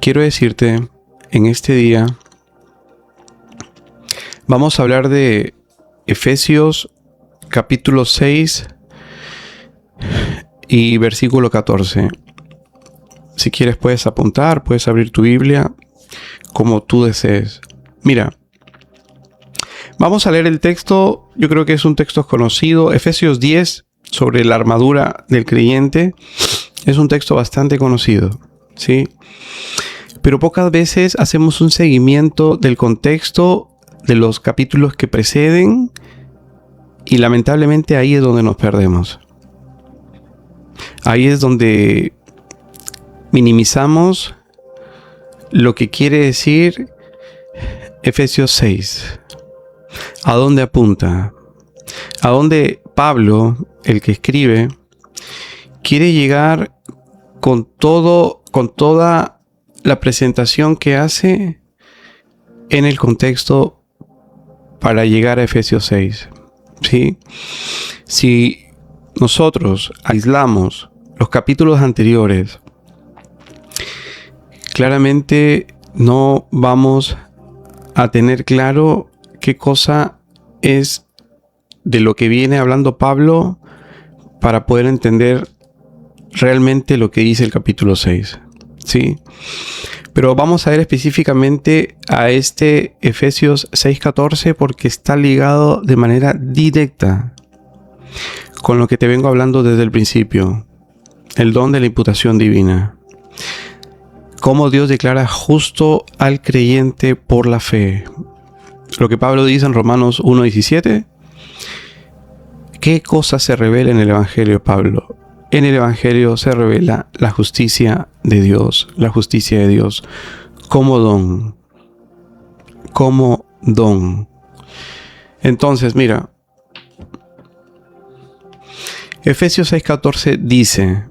quiero decirte en este día, vamos a hablar de Efesios capítulo 6 y versículo 14. Si quieres puedes apuntar, puedes abrir tu Biblia como tú desees. Mira, vamos a leer el texto. Yo creo que es un texto conocido. Efesios 10 sobre la armadura del creyente. Es un texto bastante conocido, ¿sí? Pero pocas veces hacemos un seguimiento del contexto de los capítulos que preceden y lamentablemente ahí es donde nos perdemos. Ahí es donde minimizamos lo que quiere decir Efesios 6. ¿A dónde apunta? A dónde Pablo, el que escribe, quiere llegar con toda la presentación que hace en el contexto para llegar a Efesios 6. ¿Sí? Si nosotros aislamos los capítulos anteriores, claramente no vamos a tener claro qué cosa es de lo que viene hablando Pablo para poder entender realmente lo que dice el capítulo 6. ¿Sí? Pero vamos a ver específicamente a este Efesios 6:14 porque está ligado de manera directa con lo que te vengo hablando desde el principio. El don de la imputación divina. Cómo Dios declara justo al creyente por la fe. Lo que Pablo dice en Romanos 1:17. ¿Qué cosa se revela en el Evangelio, Pablo? En el Evangelio se revela la justicia de Dios. La justicia de Dios como don. Como don. Entonces, mira. Efesios 6:14 dice: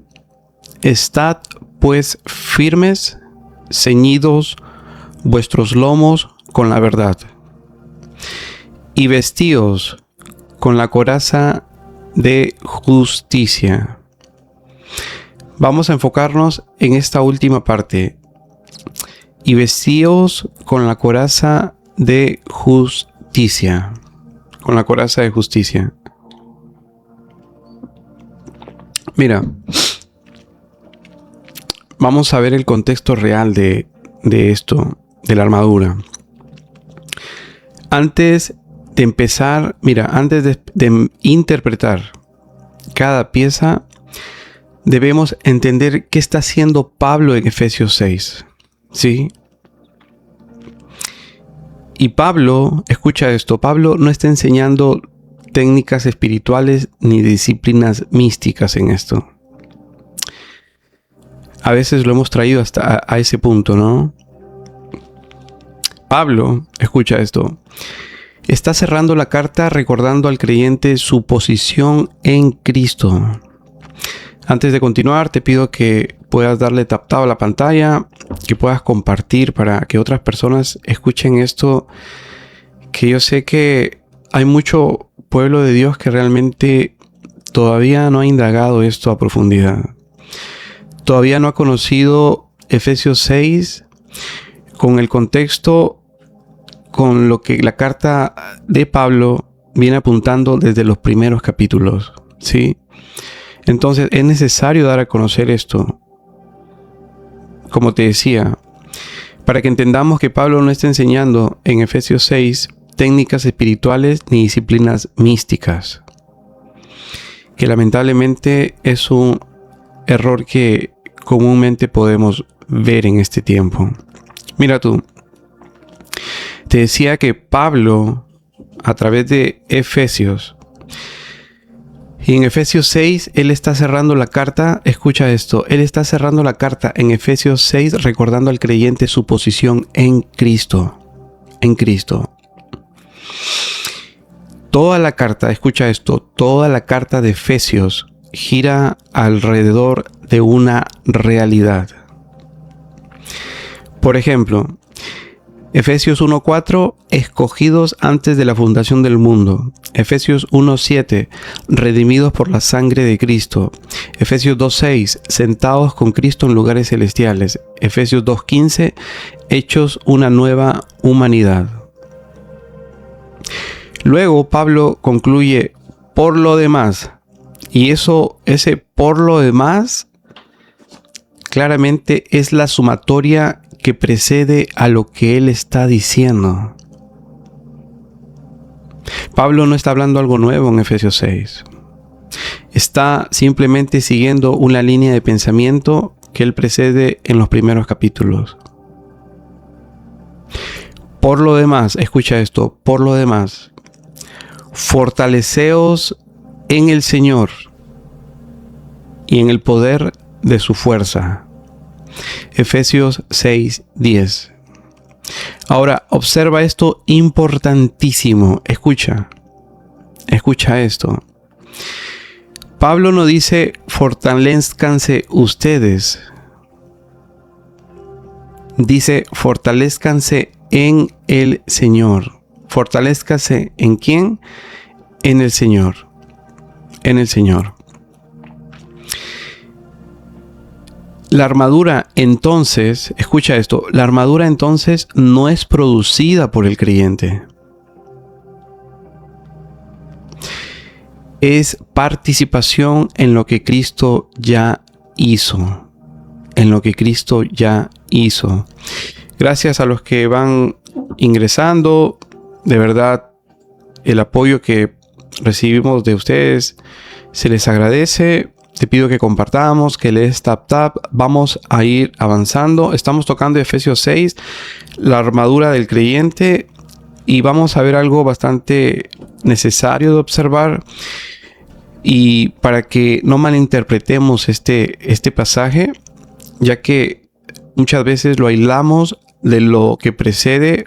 Estad pues firmes, ceñidos vuestros lomos con la verdad, y vestíos con la coraza de justicia. Vamos a enfocarnos en esta última parte. Y vestíos con la coraza de justicia. Con la coraza de justicia. Mira, vamos a ver el contexto real de esto, de la armadura. Antes de empezar, antes de interpretar cada pieza, debemos entender qué está haciendo Pablo en Efesios 6. ¿Sí? Y Pablo, escucha esto, Pablo no está enseñando técnicas espirituales ni disciplinas místicas en esto. A veces lo hemos traído hasta a ese punto, ¿no? Pablo, escucha esto, está cerrando la carta recordando al creyente su posición en Cristo. Antes de continuar, te pido que puedas darle tap a la pantalla, que puedas compartir para que otras personas escuchen esto, que yo sé que hay mucho pueblo de Dios que realmente todavía no ha indagado esto a profundidad. Todavía no ha conocido Efesios 6 con el contexto, con lo que la carta de Pablo viene apuntando desde los primeros capítulos, ¿sí? Entonces es necesario dar a conocer esto. Como te decía, para que entendamos que Pablo no está enseñando en Efesios 6 técnicas espirituales ni disciplinas místicas, que lamentablemente es un error que comúnmente podemos ver en este tiempo. Mira tú, te decía que Pablo, a través de Efesios, y en Efesios 6, él está cerrando la carta, escucha esto, él está cerrando la carta en Efesios 6 recordando al creyente su posición en Cristo, en Cristo. Toda la carta, escucha esto, toda la carta de Efesios gira alrededor de una realidad. Por ejemplo, Efesios 1:4, escogidos antes de la fundación del mundo. Efesios 1:7, redimidos por la sangre de Cristo. Efesios 2:6, sentados con Cristo en lugares celestiales. Efesios 2:15, hechos una nueva humanidad. Luego Pablo concluye, por lo demás, y ese por lo demás, claramente es la sumatoria que precede a lo que él está diciendo. Pablo no está hablando algo nuevo en Efesios 6. Está simplemente siguiendo una línea de pensamiento que él precede en los primeros capítulos. Por lo demás, escucha esto, por lo demás, fortaleceos en el Señor y en el poder de su fuerza. Efesios 6:10. Ahora, observa esto importantísimo. Escucha esto. Pablo no dice, fortalezcanse ustedes. Dice, fortalezcanse en el Señor. Fortalezcase ¿en quién? En el Señor. En el Señor. La armadura entonces, escucha esto, la armadura entonces no es producida por el creyente. Es participación en lo que Cristo ya hizo. En lo que Cristo ya hizo. Gracias a los que van ingresando, de verdad, el apoyo que recibimos de ustedes se les agradece. Te pido que compartamos, que le des tap. Vamos a ir avanzando. Estamos tocando Efesios 6, la armadura del creyente, y vamos a ver algo bastante necesario de observar. Y para que no malinterpretemos este pasaje, ya que muchas veces lo aislamos de lo que precede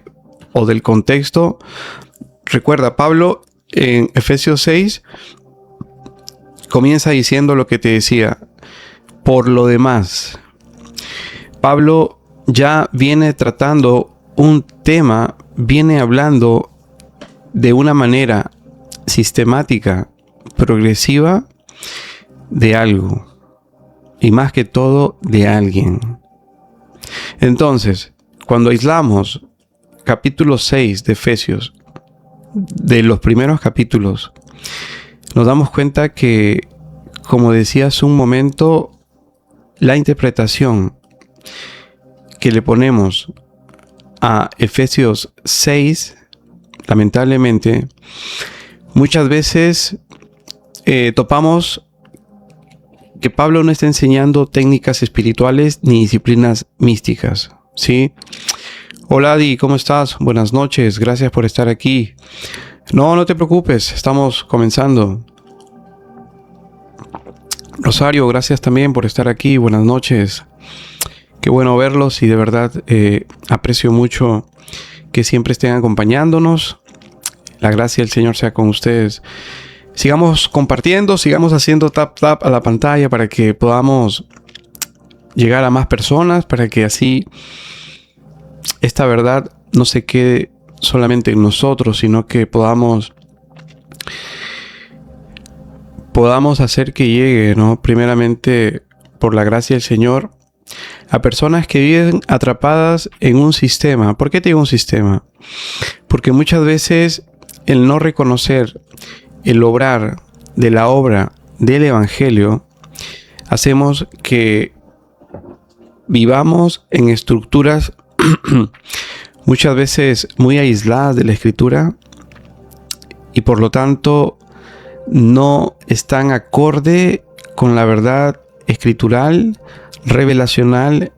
o del contexto. Recuerda, Pablo en Efesios 6 comienza diciendo lo que te decía. Por lo demás, Pablo ya viene tratando un tema, viene hablando de una manera sistemática, progresiva, de algo, y más que todo de alguien. Entonces, cuando aislamos capítulo 6 de Efesios, de los primeros capítulos, nos damos cuenta que, como decía hace un momento, la interpretación que le ponemos a Efesios 6, lamentablemente, muchas veces topamos que Pablo no está enseñando técnicas espirituales ni disciplinas místicas, ¿sí? Hola Adi, ¿cómo estás? Buenas noches, gracias por estar aquí. No te preocupes, estamos comenzando. Rosario, gracias también por estar aquí, buenas noches. Qué bueno verlos y de verdad aprecio mucho que siempre estén acompañándonos. La gracia del Señor sea con ustedes. Sigamos compartiendo, sigamos haciendo tap a la pantalla para que podamos llegar a más personas, para que así esta verdad no se quede solamente en nosotros, sino que podamos hacer que llegue, ¿no? Primeramente, por la gracia del Señor, a personas que viven atrapadas en un sistema. ¿Por qué te digo un sistema? Porque muchas veces el no reconocer el obrar de la obra del Evangelio, hacemos que vivamos en estructuras muchas veces muy aisladas de la Escritura y por lo tanto no están acorde con la verdad escritural, revelacional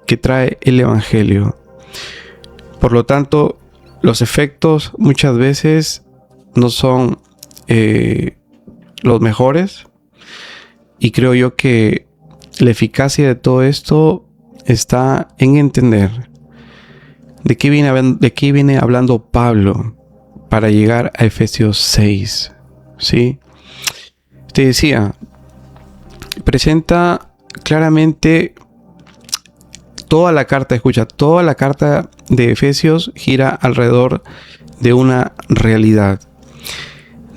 que trae el Evangelio. Por lo tanto, los efectos muchas veces no son los mejores, y creo yo que la eficacia de todo esto está en entender de qué viene hablando Pablo para llegar a Efesios 6, ¿sí? Te decía, presenta claramente toda la carta, escucha, toda la carta de Efesios gira alrededor de una realidad.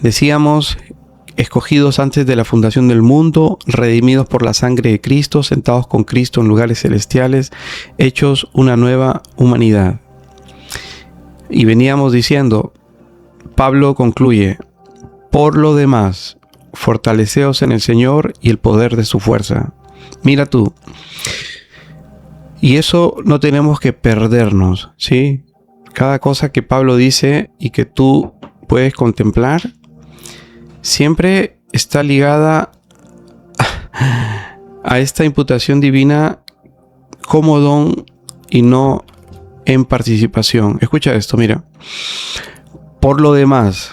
Decíamos, escogidos antes de la fundación del mundo, redimidos por la sangre de Cristo, sentados con Cristo en lugares celestiales, hechos una nueva humanidad. Y veníamos diciendo, Pablo concluye, por lo demás, fortaleceos en el Señor y el poder de su fuerza. Mira tú, y eso no tenemos que perdernos, ¿sí? Cada cosa que Pablo dice y que tú puedes contemplar, siempre está ligada a esta imputación divina como don y no en participación. Escucha esto, mira. Por lo demás,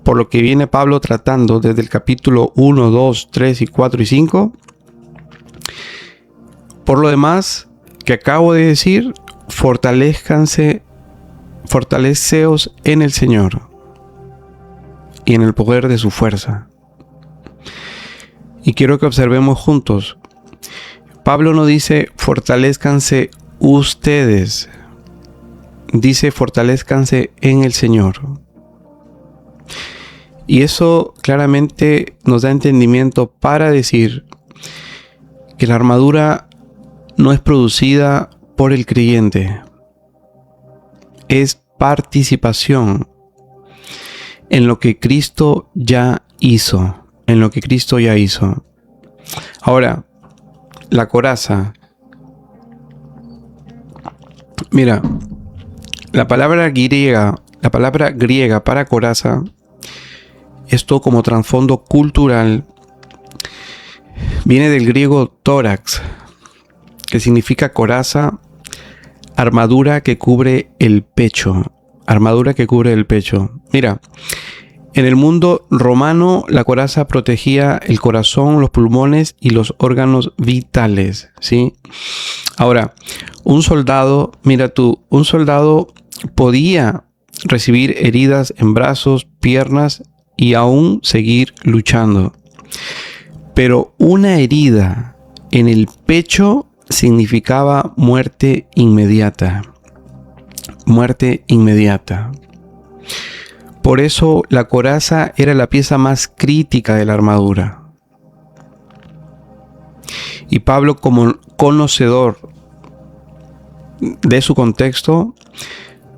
por lo que viene Pablo tratando desde el capítulo 1, 2, 3 y 4 y 5, por lo demás que acabo de decir, fortaleceos en el Señor y en el poder de su fuerza. Y quiero que observemos juntos. Pablo no dice fortalezcanse ustedes, dice fortalezcanse en el Señor. Y eso claramente nos da entendimiento para decir que la armadura no es producida por el creyente, es participación en lo que Cristo ya hizo, en lo que Cristo ya hizo. Ahora, la coraza. Mira, la palabra griega para coraza, esto como trasfondo cultural, viene del griego tórax, que significa coraza, armadura que cubre el pecho. Armadura que cubre el pecho. Mira, en el mundo romano la coraza protegía el corazón, los pulmones y los órganos vitales, ¿sí? Ahora, un soldado podía recibir heridas en brazos, piernas y aún seguir luchando. Pero una herida en el pecho significaba muerte inmediata. Muerte inmediata. Por eso la coraza era la pieza más crítica de la armadura. Y Pablo, como conocedor de su contexto,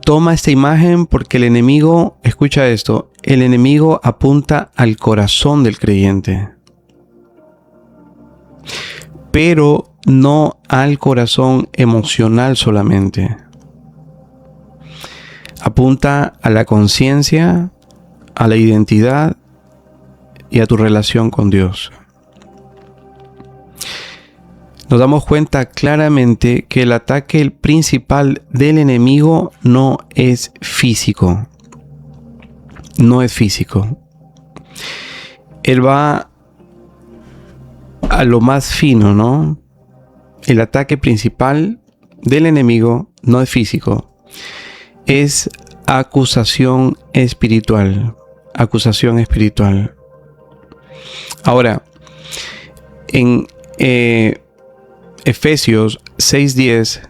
toma esta imagen porque el enemigo, escucha esto, el enemigo apunta al corazón del creyente, pero no al corazón emocional solamente. Apunta a la conciencia, a la identidad y a tu relación con Dios. Nos damos cuenta claramente que el ataque principal del enemigo no es físico. No es físico. Él va a lo más fino, ¿no? El ataque principal del enemigo no es físico. Es acusación espiritual. Acusación espiritual. Ahora, en Efesios 6:10,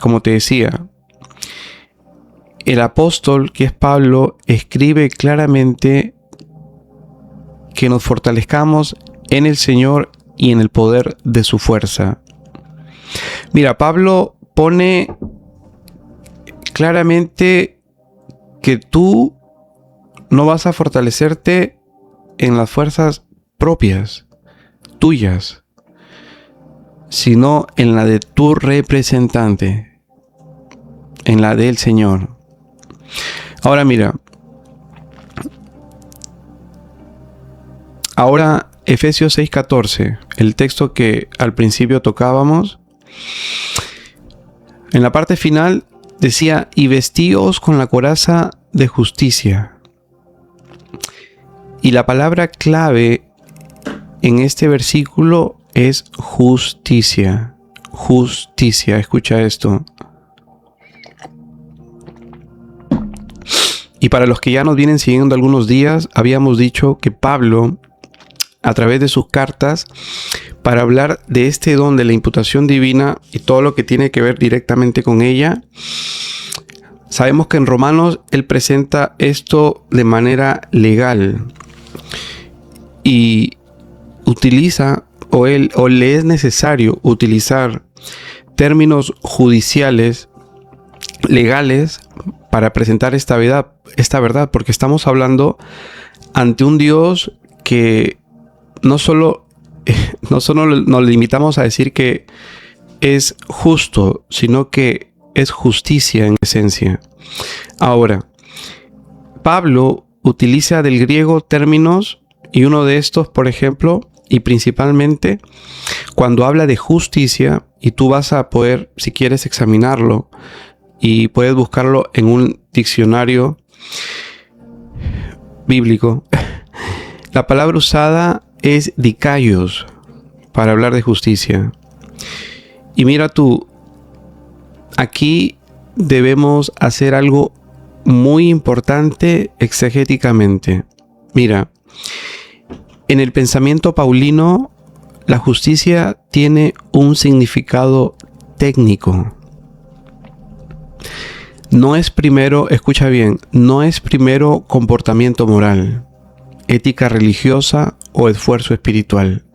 como te decía, el apóstol, que es Pablo, escribe claramente que nos fortalezcamos en el Señor y en el poder de su fuerza. Mira, Pablo pone claramente que tú no vas a fortalecerte en las fuerzas propias, tuyas, sino en la de tu representante, en la del Señor. Ahora mira, ahora Efesios 6:14, el texto que al principio tocábamos, en la parte final decía, y vestíos con la coraza de justicia. Y la palabra clave en este versículo es justicia. Justicia, escucha esto. Y para los que ya nos vienen siguiendo algunos días, habíamos dicho que Pablo a través de sus cartas para hablar de este don de la imputación divina y todo lo que tiene que ver directamente con ella. Sabemos que en Romanos él presenta esto de manera legal y utiliza o le es necesario utilizar términos judiciales, legales, para presentar esta verdad, porque estamos hablando ante un Dios que no solo nos limitamos a decir que es justo, sino que es justicia en esencia. Ahora, Pablo utiliza del griego términos, y uno de estos, por ejemplo, y principalmente cuando habla de justicia, y tú vas a poder, si quieres, examinarlo, y puedes buscarlo en un diccionario bíblico. La palabra usada es dikaios para hablar de justicia. Y mira tú, aquí debemos hacer algo muy importante exegéticamente. Mira, en el pensamiento paulino, la justicia tiene un significado técnico. No es primero, escucha bien, no es primero comportamiento moral, ética religiosa o esfuerzo espiritual.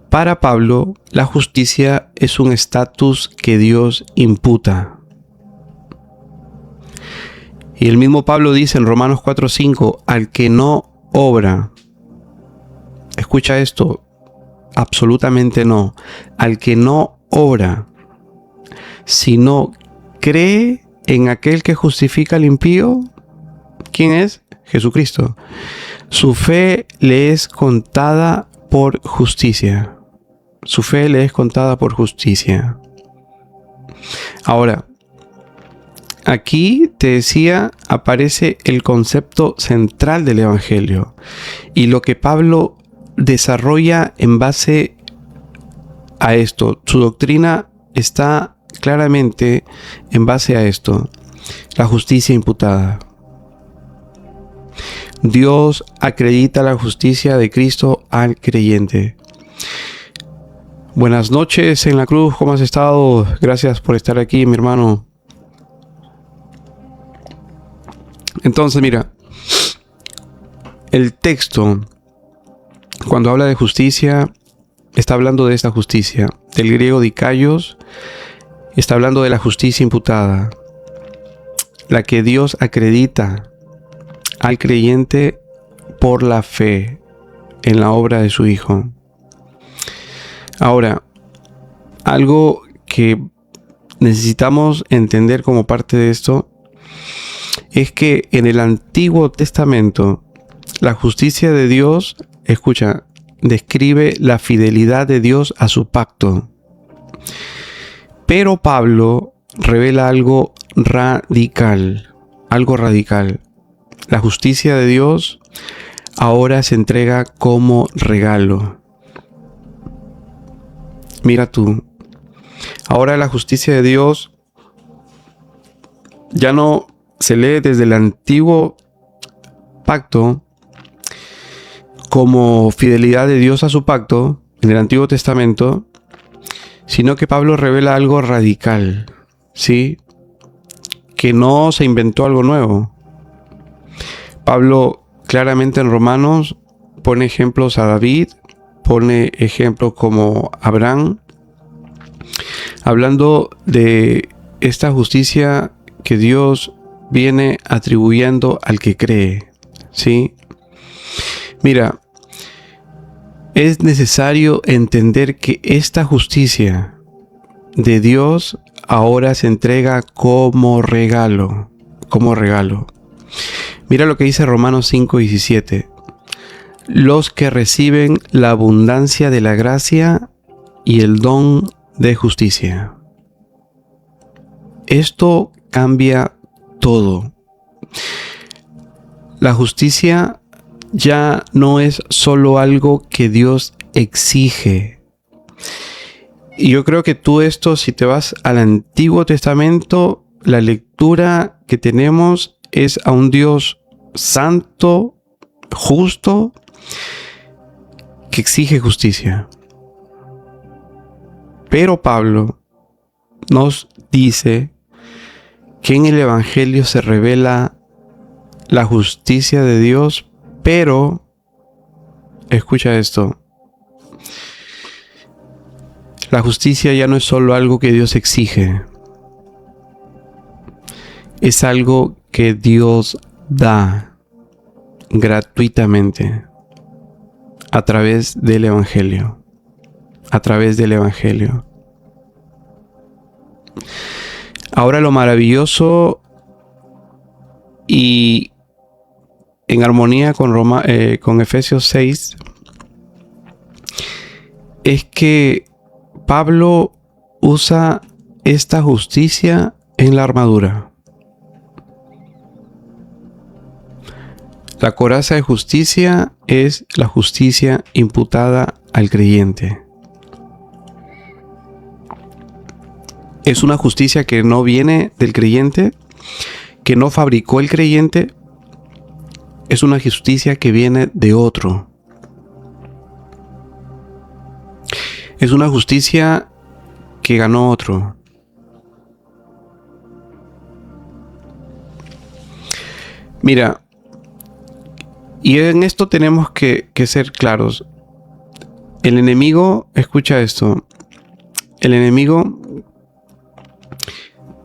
Para Pablo, la justicia es un estatus que Dios imputa. Y el mismo Pablo dice en Romanos 4:5, al que no obra, escucha esto, absolutamente no, al que no obra, sino cree en aquel que justifica al impío. ¿Quién es? Jesucristo. Su fe le es contada por justicia. Su fe le es contada por justicia. Ahora, aquí te decía, aparece el concepto central del Evangelio y lo que Pablo desarrolla en base a esto. Su doctrina está claramente en base a esto, la justicia imputada. Dios acredita la justicia de Cristo al creyente. Buenas noches en la cruz, ¿cómo has estado? Gracias por estar aquí, mi hermano. Entonces, mira, el texto, cuando habla de justicia, está hablando de esta justicia. Del griego dikaios, está hablando de la justicia imputada, la que Dios acredita al creyente por la fe en la obra de su Hijo. Ahora, algo que necesitamos entender como parte de esto es que en el Antiguo Testamento la justicia de Dios, escucha, describe la fidelidad de Dios a su pacto. Pero Pablo revela algo radical. La justicia de Dios ahora se entrega como regalo. Mira tú, ahora la justicia de Dios ya no se lee desde el antiguo pacto como fidelidad de Dios a su pacto en el Antiguo Testamento, sino que Pablo revela algo radical, ¿sí? Que no se inventó algo nuevo. Pablo claramente en Romanos pone ejemplos a David, pone ejemplos como Abraham, hablando de esta justicia que Dios viene atribuyendo al que cree, ¿sí? Mira, es necesario entender que esta justicia de Dios ahora se entrega como regalo. Mira lo que dice Romanos 5:17. Los que reciben la abundancia de la gracia y el don de justicia. Esto cambia todo. La justicia ya no es solo algo que Dios exige. Y yo creo que tú esto, si te vas al Antiguo Testamento, la lectura que tenemos es a un Dios santo, justo, que exige justicia. Pero Pablo nos dice que en el Evangelio se revela la justicia de Dios, pero, escucha esto, la justicia ya no es solo algo que Dios exige, es algo que Dios da gratuitamente a través del Evangelio. A través del Evangelio. Ahora lo maravilloso y en armonía con Efesios 6 es que Pablo usa esta justicia en la armadura. La coraza de justicia es la justicia imputada al creyente. Es una justicia que no viene del creyente, que no fabricó el creyente. Es una justicia que viene de otro. Es una justicia que ganó otro. Mira, y en esto tenemos que ser claros. El enemigo, escucha esto, el enemigo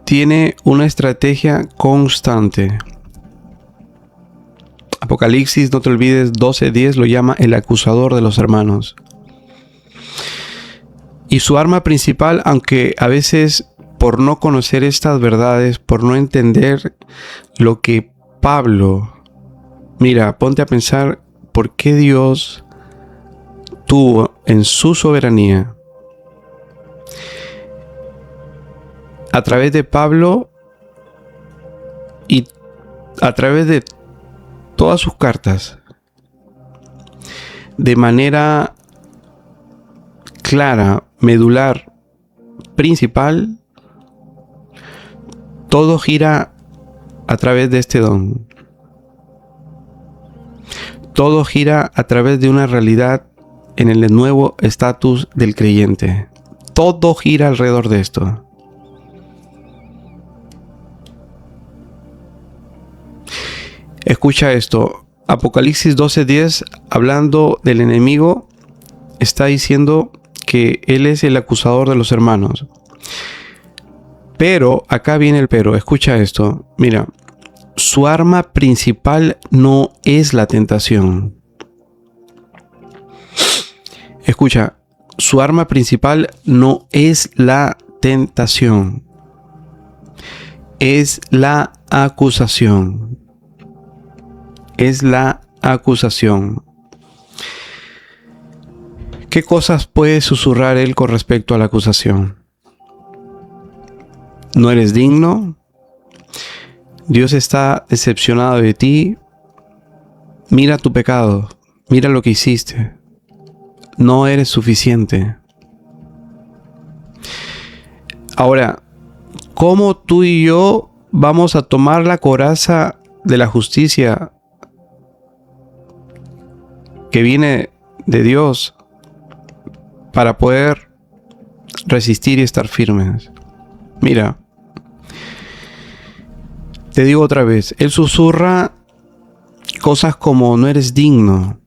tiene una estrategia constante. Apocalipsis, no te olvides, 12:10 lo llama el acusador de los hermanos. Y su arma principal, aunque a veces por no conocer estas verdades, por no entender lo que Pablo, mira, ponte a pensar por qué Dios tuvo en su soberanía, a través de Pablo y a través de todas sus cartas, de manera clara, medular, principal, todo gira a través de este don. Todo gira a través de una realidad en el nuevo estatus del creyente. Todo gira alrededor de esto. Escucha esto. Apocalipsis 12:10, hablando del enemigo, está diciendo que él es el acusador de los hermanos. Pero, acá viene el pero, escucha esto. Mira, su arma principal no es la tentación. Escucha, su arma principal no es la tentación. Es la acusación. Es la acusación. ¿Qué cosas puede susurrar él con respecto a la acusación? No eres digno. Dios está decepcionado de ti. Mira tu pecado. Mira lo que hiciste. No eres suficiente. Ahora, ¿cómo tú y yo vamos a tomar la coraza de la justicia que viene de Dios para poder resistir y estar firmes? Mira, te digo otra vez, él susurra cosas como no eres digno,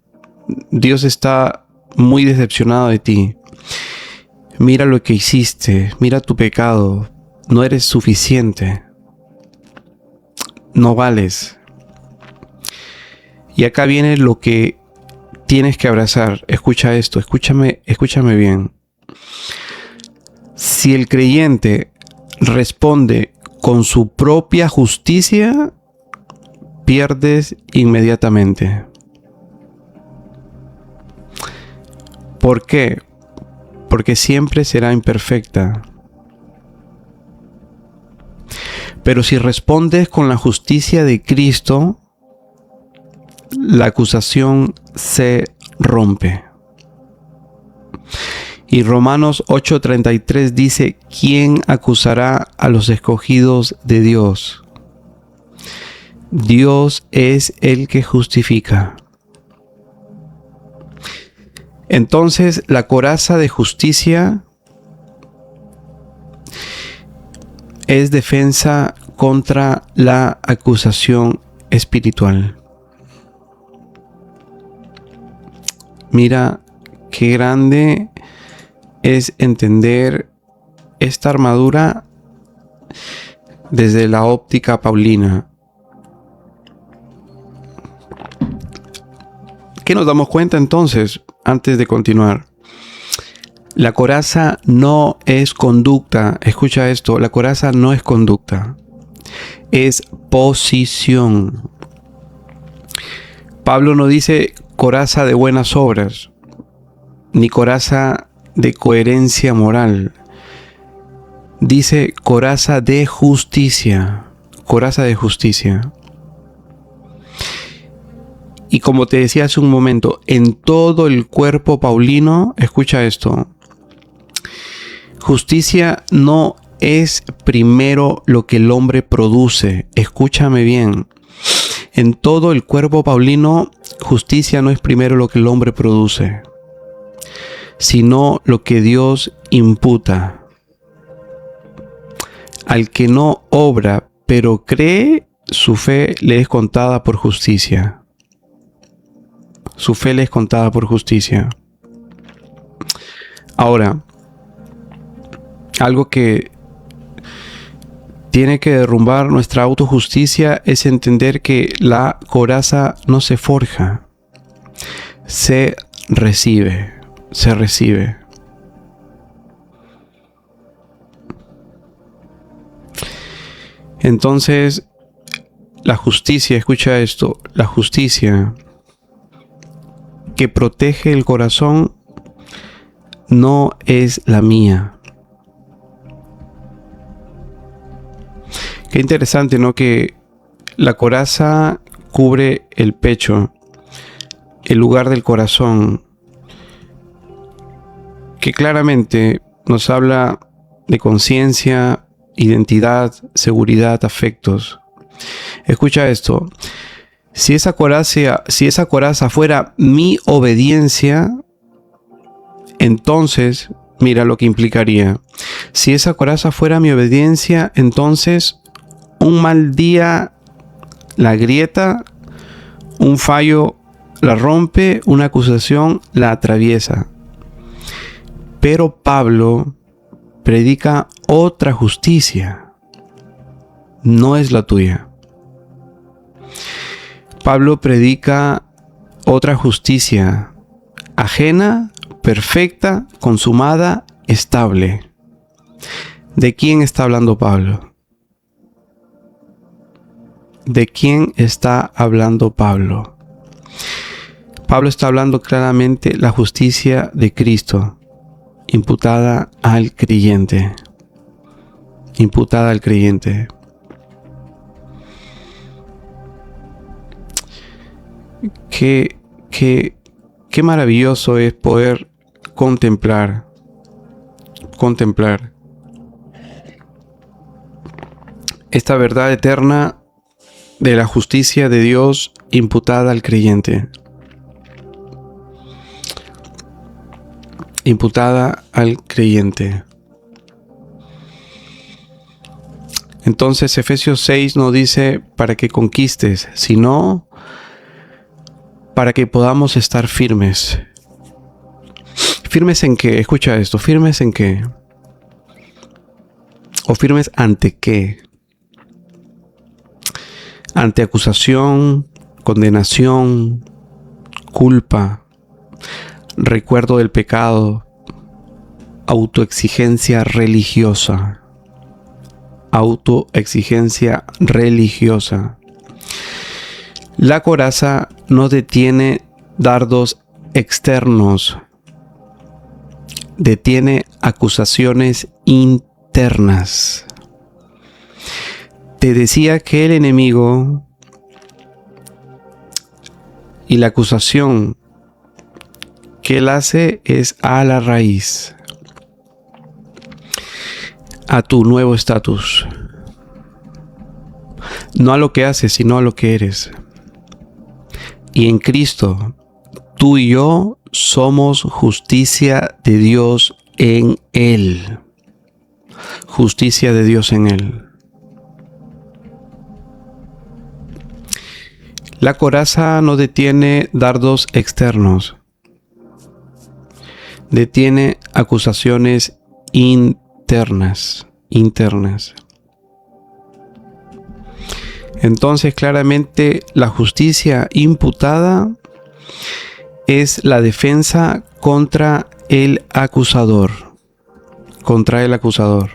Dios está muy decepcionado de ti, mira lo que hiciste, mira tu pecado, no eres suficiente, no vales. Y acá viene lo que tienes que abrazar. Escucha esto, escúchame bien. Si el creyente responde con su propia justicia, pierdes inmediatamente. ¿Por qué? Porque siempre será imperfecta. Pero si respondes con la justicia de Cristo, la acusación se rompe. Y Romanos 8:33 dice: ¿quién acusará a los escogidos de Dios? Dios es el que justifica. Entonces, la coraza de justicia es defensa contra la acusación espiritual. Mira qué grande es entender esta armadura desde la óptica paulina. ¿Qué nos damos cuenta entonces antes de continuar? La coraza no es conducta. Escucha esto, la coraza no es conducta. Es posición. Pablo no dice coraza de buenas obras, ni coraza de coherencia moral. Dice coraza de justicia. Coraza de justicia. Y como te decía hace un momento, en todo el cuerpo paulino, escucha esto. Justicia no es primero lo que el hombre produce. Escúchame bien. En todo el cuerpo paulino, justicia no es primero lo que el hombre produce, sino lo que Dios imputa. Al que no obra, pero cree, su fe le es contada por justicia. Su fe le es contada por justicia. Ahora, algo que tiene que derrumbar nuestra autojusticia es entender que la coraza no se forja, se recibe, se recibe. Entonces, la justicia, escucha esto, la justicia que protege el corazón no es la mía. Qué interesante, ¿no? Que la coraza cubre el pecho, el lugar del corazón, que claramente nos habla de conciencia, identidad, seguridad, afectos. Escucha esto. Si esa coraza fuera mi obediencia, entonces, mira lo que implicaría. Si esa coraza fuera mi obediencia, entonces un mal día la agrieta, un fallo la rompe, una acusación la atraviesa. Pero Pablo predica otra justicia, no es la tuya. Pablo predica otra justicia, ajena, perfecta, consumada, estable. ¿De quién está hablando Pablo? ¿De quién está hablando Pablo? Pablo está hablando claramente la justicia de Cristo, imputada al creyente. Imputada al creyente. Qué maravilloso es poder contemplar esta verdad eterna de la justicia de Dios imputada al creyente. Imputada al creyente. Entonces Efesios 6 nos dice para que conquistes, sino para que podamos estar firmes. ¿Firmes en qué? Escucha esto. ¿Firmes en qué? ¿O firmes ante qué? Ante acusación, condenación, culpa, recuerdo del pecado, autoexigencia religiosa. Autoexigencia religiosa. La coraza no detiene dardos externos, detiene acusaciones internas. Te decía que el enemigo y la acusación que él hace es a la raíz, a tu nuevo estatus. No a lo que haces, sino a lo que eres. Y en Cristo, tú y yo somos justicia de Dios en Él. Justicia de Dios en Él. La coraza no detiene dardos externos. Detiene acusaciones internas. Entonces, claramente, la justicia imputada es la defensa contra el acusador. Contra el acusador.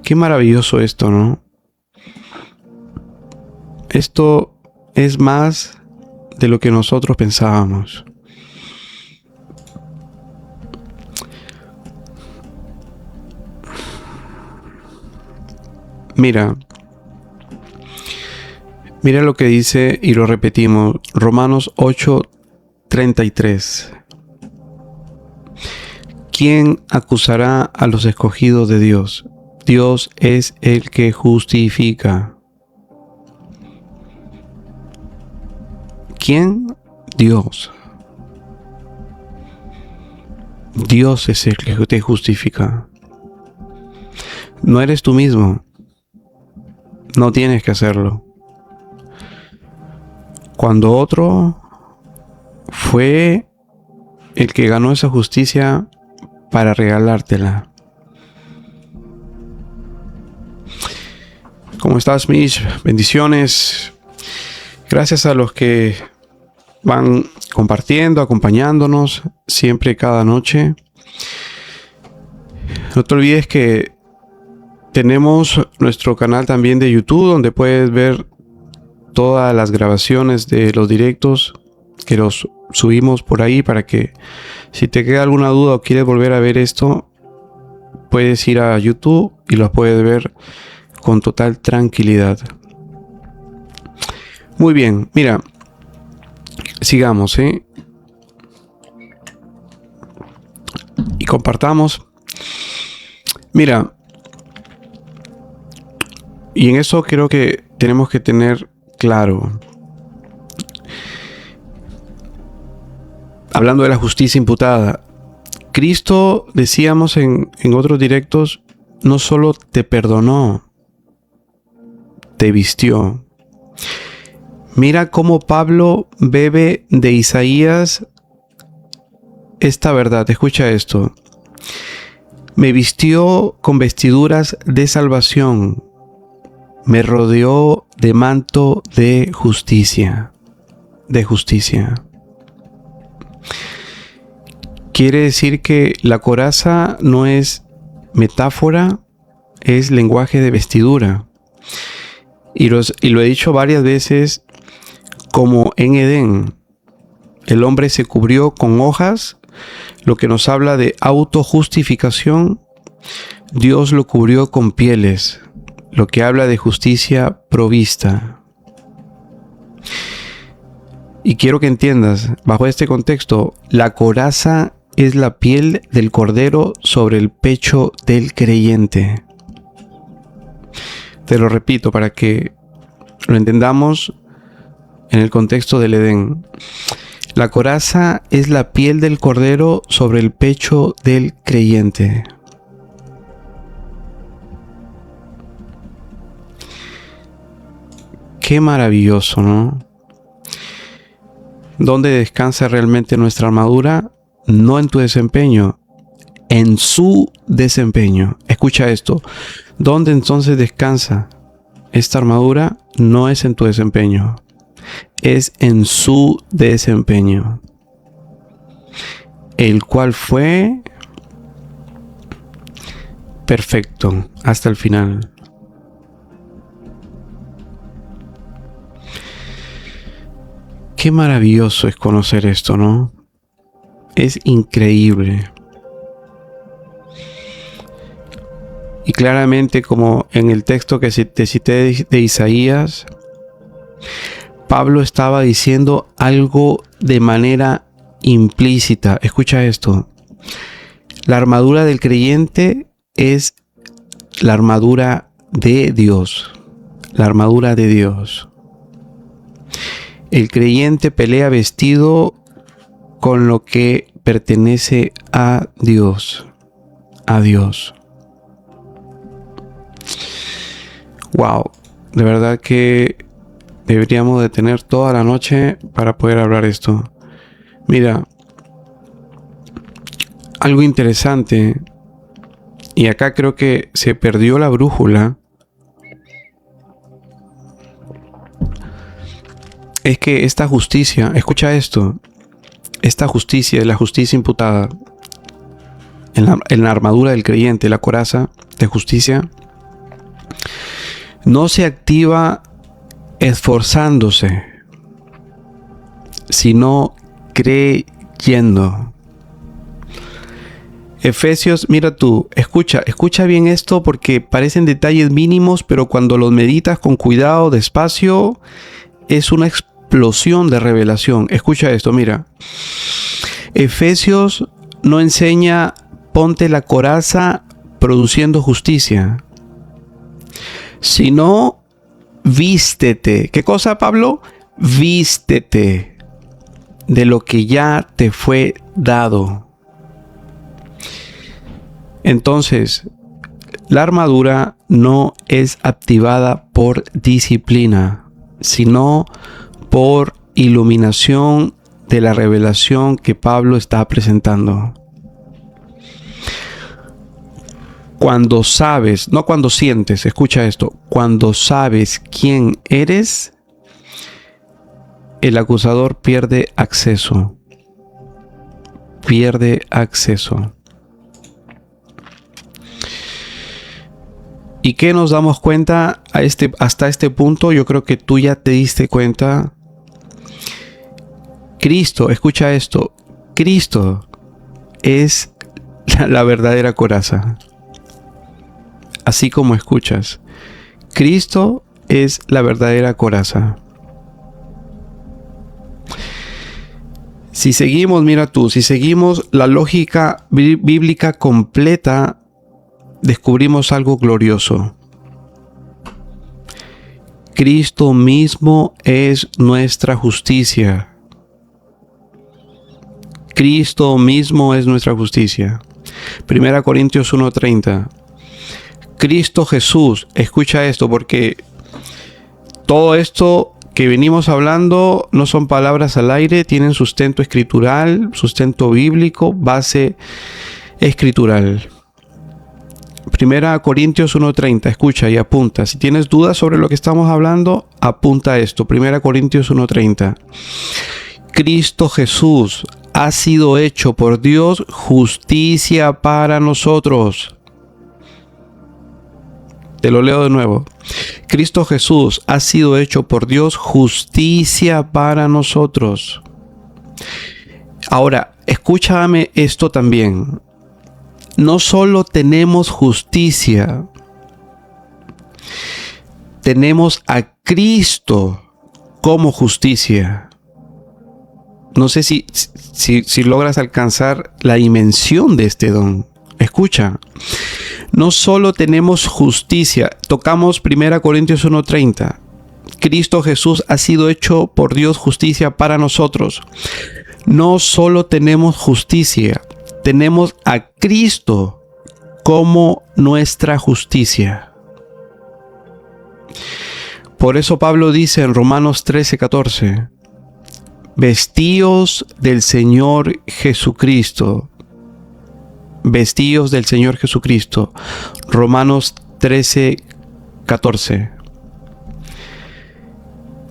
Qué maravilloso esto, ¿no? Esto es más de lo que nosotros pensábamos. Mira lo que dice, y lo repetimos, Romanos 8:33. ¿Quién acusará a los escogidos de Dios? Dios es el que justifica. ¿Quién? Dios. Dios es el que te justifica. No eres tú mismo. No tienes que hacerlo. Cuando otro fue el que ganó esa justicia para regalártela. ¿Cómo estás, Mish? Bendiciones. Gracias a los que van compartiendo, acompañándonos siempre, cada noche. No te olvides que tenemos nuestro canal también de YouTube, donde puedes ver todas las grabaciones de los directos que los subimos por ahí, para que si te queda alguna duda o quieres volver a ver esto, puedes ir a YouTube y los puedes ver con total tranquilidad. Muy bien, mira, sigamos, y compartamos. Mira, y en eso creo que tenemos que tener claro, hablando de la justicia imputada, Cristo, decíamos en otros directos, no solo te perdonó, te vistió. Mira cómo Pablo bebe de Isaías esta verdad. Escucha esto. Me vistió con vestiduras de salvación. Me rodeó de manto de justicia. De justicia. Quiere decir que la coraza no es metáfora, es lenguaje de vestidura. Y lo he dicho varias veces, como en Edén, el hombre se cubrió con hojas, lo que nos habla de autojustificación. Dios lo cubrió con pieles, lo que habla de justicia provista. Y quiero que entiendas, bajo este contexto, la coraza es la piel del cordero sobre el pecho del creyente. Te lo repito para que lo entendamos en el contexto del Edén. La coraza es la piel del cordero sobre el pecho del creyente. Qué maravilloso, ¿no? ¿Dónde descansa realmente nuestra armadura? No en tu desempeño, en su desempeño. Escucha esto. ¿Dónde entonces descansa esta armadura? No es en tu desempeño, es en su desempeño, el cual fue perfecto hasta el final. Qué maravilloso es conocer esto, ¿no? Es increíble. Y claramente, como en el texto que te cité de Isaías, Pablo estaba diciendo algo de manera implícita. Escucha esto. La armadura del creyente es la armadura de Dios. La armadura de Dios. El creyente pelea vestido con lo que pertenece a Dios. A Dios. Wow, de verdad que deberíamos de tener toda la noche para poder hablar esto. Mira, algo interesante, y acá creo que se perdió la brújula, es que esta justicia, escucha esto, esta justicia es la justicia imputada en la armadura del creyente, la coraza de justicia, no se activa esforzándose, sino creyendo. Efesios, mira tú, escucha bien esto porque parecen detalles mínimos, pero cuando los meditas con cuidado, despacio, es una explosión de revelación. Escucha esto, mira. Efesios no enseña ponte la coraza produciendo justicia, sino vístete. ¿Qué cosa, Pablo? Vístete de lo que ya te fue dado. Entonces, la armadura no es activada por disciplina, sino por iluminación de la revelación que Pablo está presentando. Cuando sabes, no cuando sientes, escucha esto, cuando sabes quién eres, el acusador pierde acceso. Pierde acceso. ¿Y qué nos damos cuenta hasta este punto? Yo creo que tú ya te diste cuenta. Cristo, escucha esto, Cristo es la verdadera coraza. Así como escuchas, Cristo es la verdadera coraza. Si seguimos, mira tú, si seguimos la lógica bíblica completa, descubrimos algo glorioso. Cristo mismo es nuestra justicia. Cristo mismo es nuestra justicia. 1 Corintios 1:30. Cristo Jesús, escucha esto porque todo esto que venimos hablando no son palabras al aire, tienen sustento escritural, sustento bíblico, base escritural. 1 Corintios 1:30, escucha y apunta. Si tienes dudas sobre lo que estamos hablando, apunta esto. 1 Corintios 1:30. Cristo Jesús ha sido hecho por Dios justicia para nosotros. Te lo leo de nuevo. Cristo Jesús ha sido hecho por Dios justicia para nosotros. Ahora, escúchame esto también. No solo tenemos justicia, tenemos a Cristo como justicia. No sé si logras alcanzar la dimensión de este don. Escucha, no solo tenemos justicia, tocamos 1 Corintios 1:30. Cristo Jesús ha sido hecho por Dios justicia para nosotros. No solo tenemos justicia, tenemos a Cristo como nuestra justicia. Por eso Pablo dice en Romanos 13:14, vestíos del Señor Jesucristo. Vestíos del Señor Jesucristo. Romanos 13:14.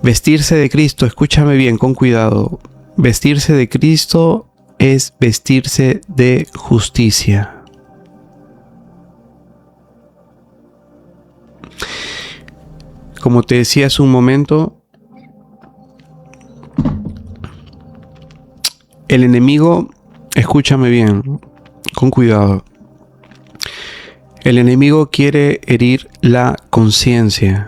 Vestirse de Cristo, escúchame bien, con cuidado. Vestirse de Cristo es vestirse de justicia. Como te decía hace un momento, el enemigo, escúchame bien, con cuidado. El enemigo quiere herir la conciencia.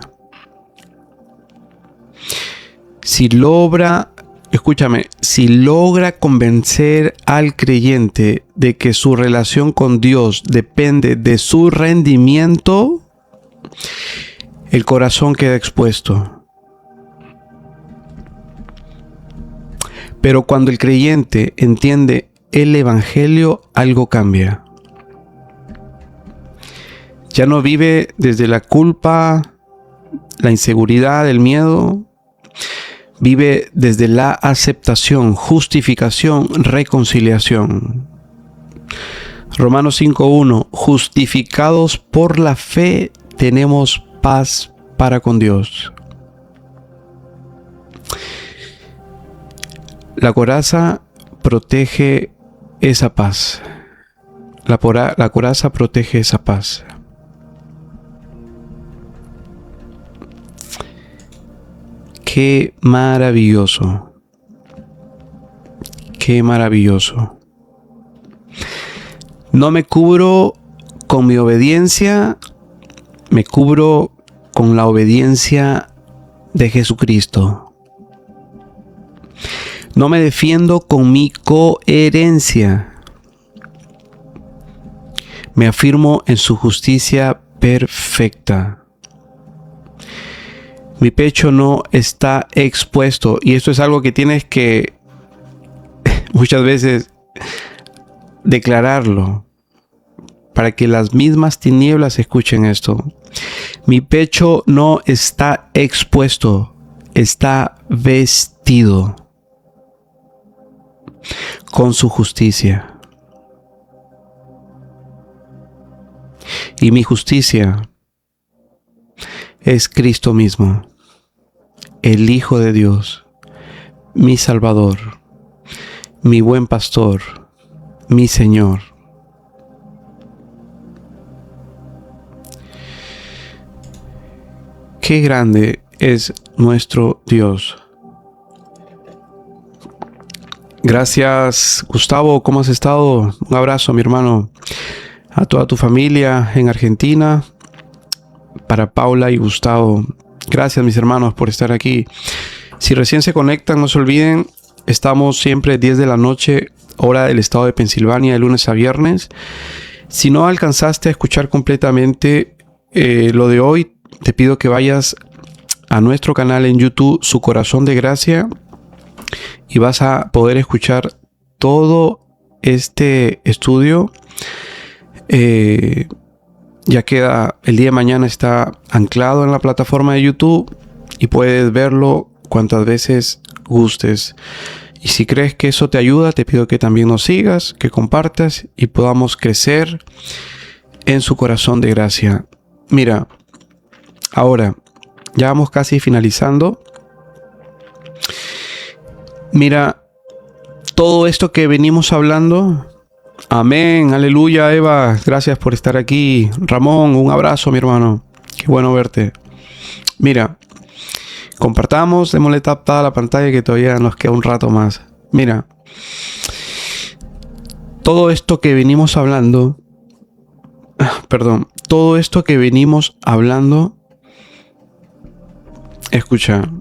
Si logra convencer al creyente de que su relación con Dios depende de su rendimiento, el corazón queda expuesto. Pero cuando el creyente entiende el Evangelio, algo cambia. Ya no vive desde la culpa, la inseguridad, el miedo. Vive desde la aceptación, justificación, reconciliación. Romanos 5:1. Justificados por la fe, tenemos paz para con Dios. La coraza protege esa paz. La coraza protege esa paz. Qué maravilloso. Qué maravilloso. No me cubro con mi obediencia, me cubro con la obediencia de Jesucristo. No me defiendo con mi coherencia. Me afirmo en su justicia perfecta. Mi pecho no está expuesto. Y esto es algo que tienes que muchas veces declararlo para que las mismas tinieblas escuchen esto. Mi pecho no está expuesto, está vestido con su justicia. Y mi justicia es Cristo mismo, el Hijo de Dios, mi Salvador, mi buen pastor, mi Señor. Qué grande es nuestro Dios. Gracias, Gustavo, ¿cómo has estado? Un abrazo, mi hermano, a toda tu familia en Argentina, para Paula y Gustavo. Gracias, mis hermanos, por estar aquí. Si recién se conectan, no se olviden, estamos siempre 10 de la noche, hora del estado de Pensilvania, de lunes a viernes. Si no alcanzaste a escuchar completamente lo de hoy, te pido que vayas a nuestro canal en YouTube, Su Corazón de Gracia, y vas a poder escuchar todo este estudio. Ya queda, el día de mañana está anclado en la plataforma de YouTube y puedes verlo cuantas veces gustes. Y si crees que eso te ayuda, te pido que también nos sigas, que compartas y podamos crecer en Su Corazón de Gracia. Mira, ahora ya vamos casi finalizando. Mira, todo esto que venimos hablando. Amén, aleluya, Eva, gracias por estar aquí. Ramón, un abrazo, mi hermano, qué bueno verte. Mira, compartamos, démosle tap a la pantalla que todavía nos queda un rato más. Mira, todo esto que venimos hablando, escucha,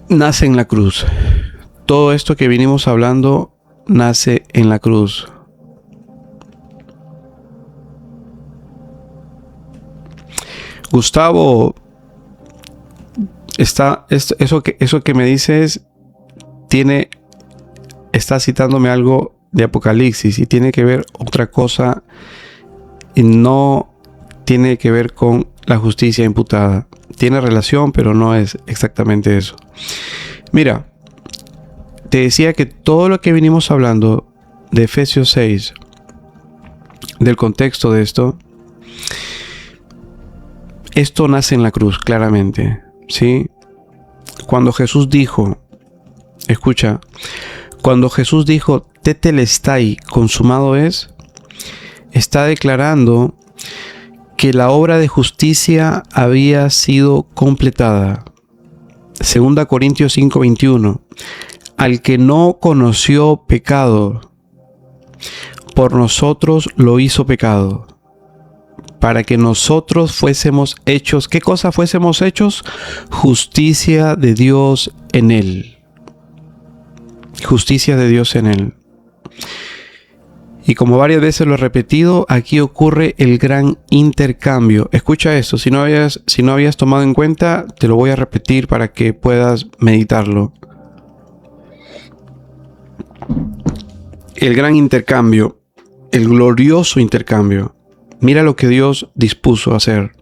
nace en la cruz. Todo esto que venimos hablando nace en la cruz. Gustavo, eso que me dices está citándome algo de Apocalipsis y tiene que ver otra cosa y no tiene que ver con la justicia imputada. Tiene relación, pero no es exactamente eso. Mira, te decía que todo lo que venimos hablando de Efesios 6, del contexto de esto nace en la cruz, claramente, ¿sí? Cuando Jesús dijo, escucha, cuando Jesús dijo, tetelestai, consumado es, está declarando que la obra de justicia había sido completada. 2 Corintios 5:21. Al que no conoció pecado, por nosotros lo hizo pecado, para que nosotros fuésemos hechos, ¿qué cosa fuésemos hechos? Justicia de Dios en él. Justicia de Dios en él. Y como varias veces lo he repetido, aquí ocurre el gran intercambio. Escucha esto, si no habías tomado en cuenta, te lo voy a repetir para que puedas meditarlo. El gran intercambio, el glorioso intercambio. Mira lo que Dios dispuso hacer.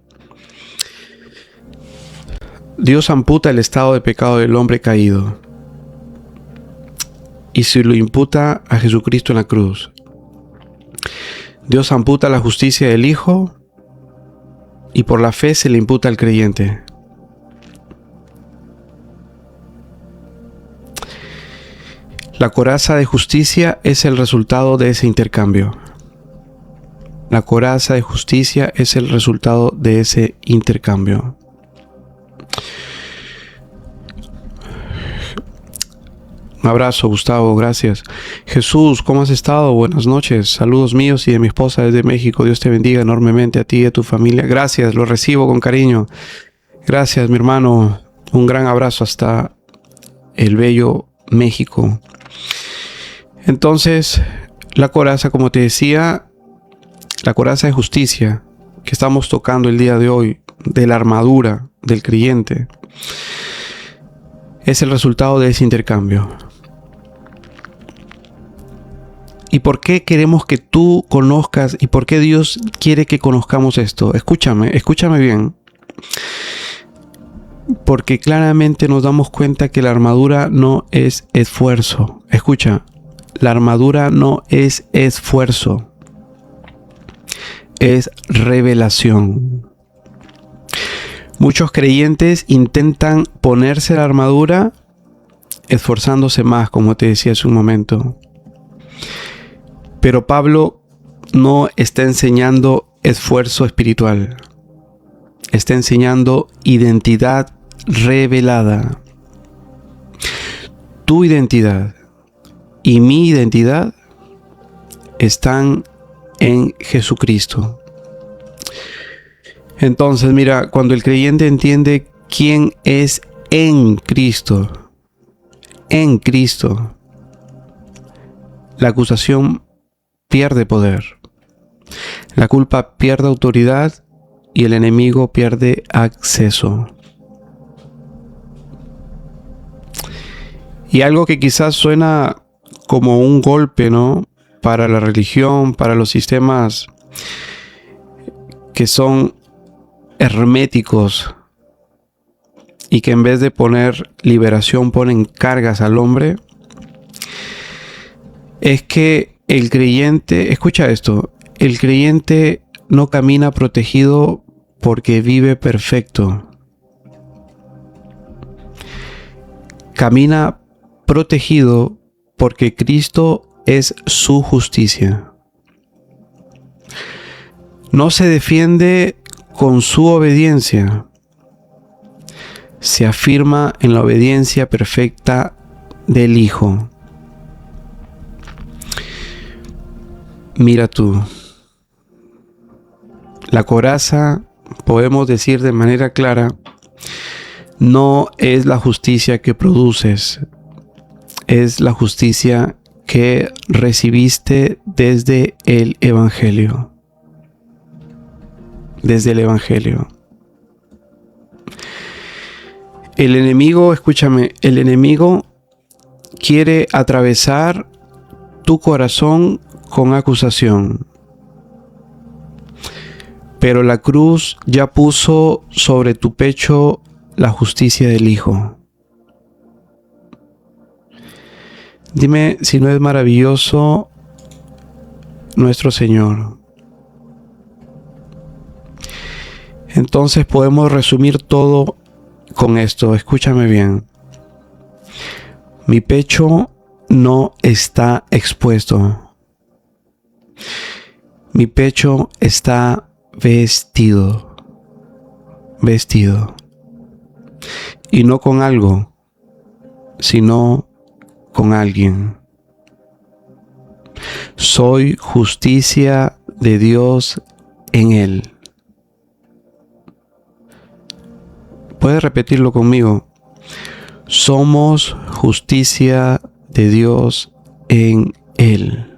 Dios amputa el estado de pecado del hombre caído y se lo imputa a Jesucristo en la cruz. Dios amputa la justicia del Hijo y por la fe se le imputa al creyente. La coraza de justicia es el resultado de ese intercambio. La coraza de justicia es el resultado de ese intercambio. Un abrazo, Gustavo, gracias. Jesús, ¿cómo has estado? Buenas noches. Saludos míos y de mi esposa desde México. Dios te bendiga enormemente a ti y a tu familia. Gracias, lo recibo con cariño. Gracias, mi hermano. Un gran abrazo hasta el bello México. Entonces, la coraza, como te decía, la coraza de justicia que estamos tocando el día de hoy, de la armadura del creyente, es el resultado de ese intercambio. ¿Y por qué queremos que tú conozcas y por qué Dios quiere que conozcamos esto? Escúchame bien. Porque claramente nos damos cuenta que la armadura no es esfuerzo. Escucha, la armadura no es esfuerzo. Es revelación. Muchos creyentes intentan ponerse la armadura esforzándose más, como te decía hace un momento. Pero Pablo no está enseñando esfuerzo espiritual. Está enseñando identidad revelada. Tu identidad y mi identidad están en Jesucristo. Entonces, mira, cuando el creyente entiende quién es en Cristo, la acusación pierde poder, la culpa pierde autoridad y el enemigo pierde acceso. Y algo que quizás suena como un golpe, ¿no?, para la religión, para los sistemas que son herméticos y que en vez de poner liberación ponen cargas al hombre, es que el creyente, escucha esto, el creyente no camina protegido porque vive perfecto. Camina protegido porque Cristo es su justicia. No se defiende con su obediencia. Se afirma en la obediencia perfecta del Hijo. Mira tú, la coraza, podemos decir de manera clara, no es la justicia que produces, es la justicia que recibiste desde el Evangelio. Desde el Evangelio. El enemigo, escúchame, el enemigo quiere atravesar tu corazón con acusación. Pero la cruz ya puso sobre tu pecho la justicia del Hijo. Dime si no es maravilloso nuestro Señor. Entonces podemos resumir todo con esto. Escúchame bien. Mi pecho no está expuesto. Mi pecho está vestido. Y no con algo, sino con alguien. Soy justicia de Dios en Él. ¿Puedes repetirlo conmigo? Somos justicia de Dios en Él.